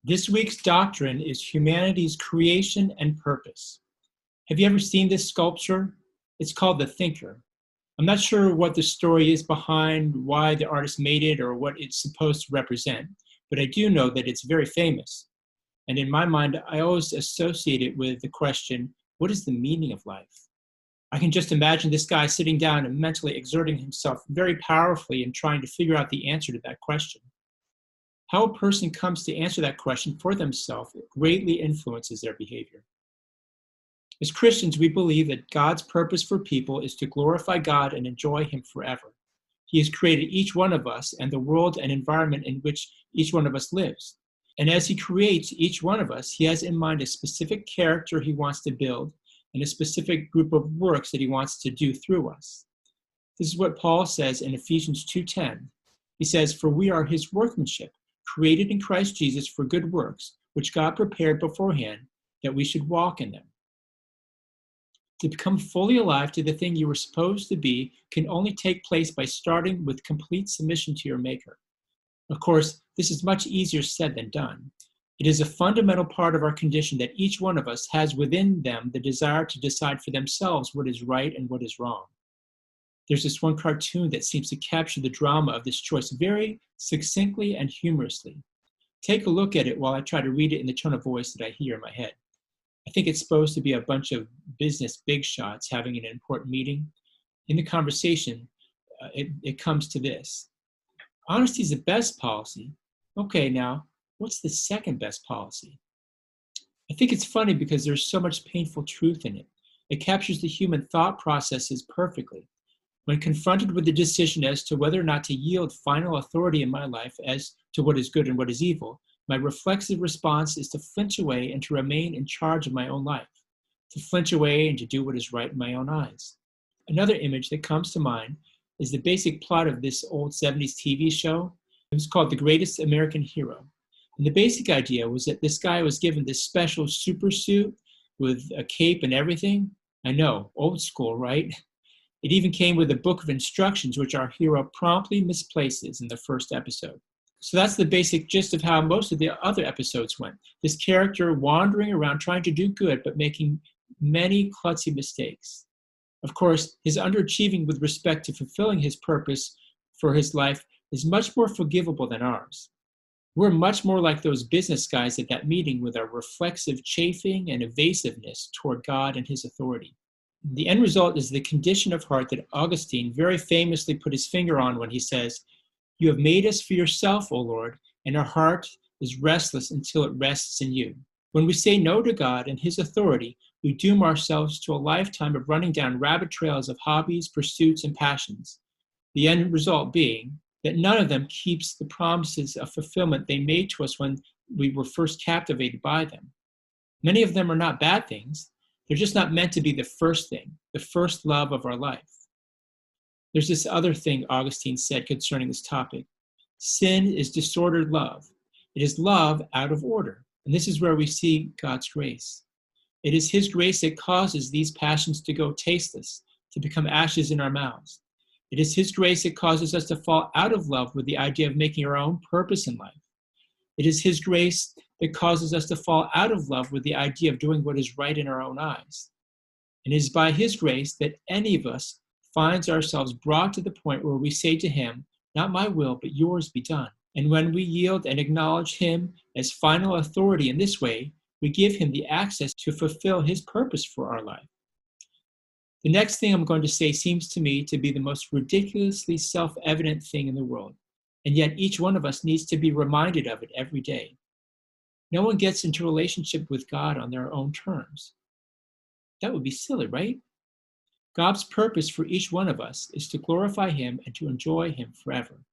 This week's doctrine is humanity's creation and purpose. Have you ever seen this sculpture? It's called The Thinker. I'm not sure what the story is behind why the artist made it or what it's supposed to represent, but I do know that it's very famous. And in my mind, I always associate it with the question, what is the meaning of life? I can just imagine this guy sitting down and mentally exerting himself very powerfully and trying to figure out the answer to that question. How a person comes to answer that question for themselves greatly influences their behavior. As Christians, we believe that God's purpose for people is to glorify God and enjoy Him forever. He has created each one of us and the world and environment in which each one of us lives. And as He creates each one of us, He has in mind a specific character He wants to build and a specific group of works that He wants to do through us. This is what Paul says in Ephesians 2:10. He says, "For we are His workmanship, created in Christ Jesus for good works, which God prepared beforehand that we should walk in them." To become fully alive to the thing you were supposed to be can only take place by starting with complete submission to your Maker. Of course, this is much easier said than done. It is a fundamental part of our condition that each one of us has within them the desire to decide for themselves what is right and what is wrong. There's this one cartoon that seems to capture the drama of this choice very succinctly and humorously. Take a look at it while I try to read it in the tone of voice that I hear in my head. I think it's supposed to be a bunch of business big shots having an important meeting. In the conversation, it comes to this. Honesty is the best policy. Okay, now, what's the second best policy? I think it's funny because there's so much painful truth in it. It captures the human thought processes perfectly. When confronted with the decision as to whether or not to yield final authority in my life as to what is good and what is evil, my reflexive response is to flinch away and to remain in charge of my own life, to flinch away and to do what is right in my own eyes. Another image that comes to mind is the basic plot of this old 70s TV show. It was called The Greatest American Hero. And the basic idea was that this guy was given this special super suit with a cape and everything. I know, old school, right? It even came with a book of instructions, which our hero promptly misplaces in the first episode. So that's the basic gist of how most of the other episodes went. This character wandering around trying to do good, but making many klutzy mistakes. Of course, his underachieving with respect to fulfilling his purpose for his life is much more forgivable than ours. We're much more like those business guys at that meeting with our reflexive chafing and evasiveness toward God and His authority. The end result is the condition of heart that Augustine very famously put his finger on when he says, "You have made us for yourself, O Lord, and our heart is restless until it rests in you." When we say no to God and His authority, we doom ourselves to a lifetime of running down rabbit trails of hobbies, pursuits, and passions, the end result being that none of them keeps the promises of fulfillment they made to us when we were first captivated by them. Many of them are not bad things. They're just not meant to be the first thing, the first love of our life. There's this other thing Augustine said concerning this topic. Sin is disordered love. It is love out of order. And this is where we see God's grace. It is His grace that causes these passions to go tasteless, to become ashes in our mouths. It is His grace that causes us to fall out of love with the idea of making our own purpose in life. It is His grace that causes us to fall out of love with the idea of doing what is right in our own eyes. And it is by His grace that any of us finds ourselves brought to the point where we say to Him, "Not my will, but yours be done." And when we yield and acknowledge Him as final authority in this way, we give Him the access to fulfill His purpose for our life. The next thing I'm going to say seems to me to be the most ridiculously self-evident thing in the world, and yet each one of us needs to be reminded of it every day. No one gets into a relationship with God on their own terms. That would be silly, right? God's purpose for each one of us is to glorify Him and to enjoy Him forever.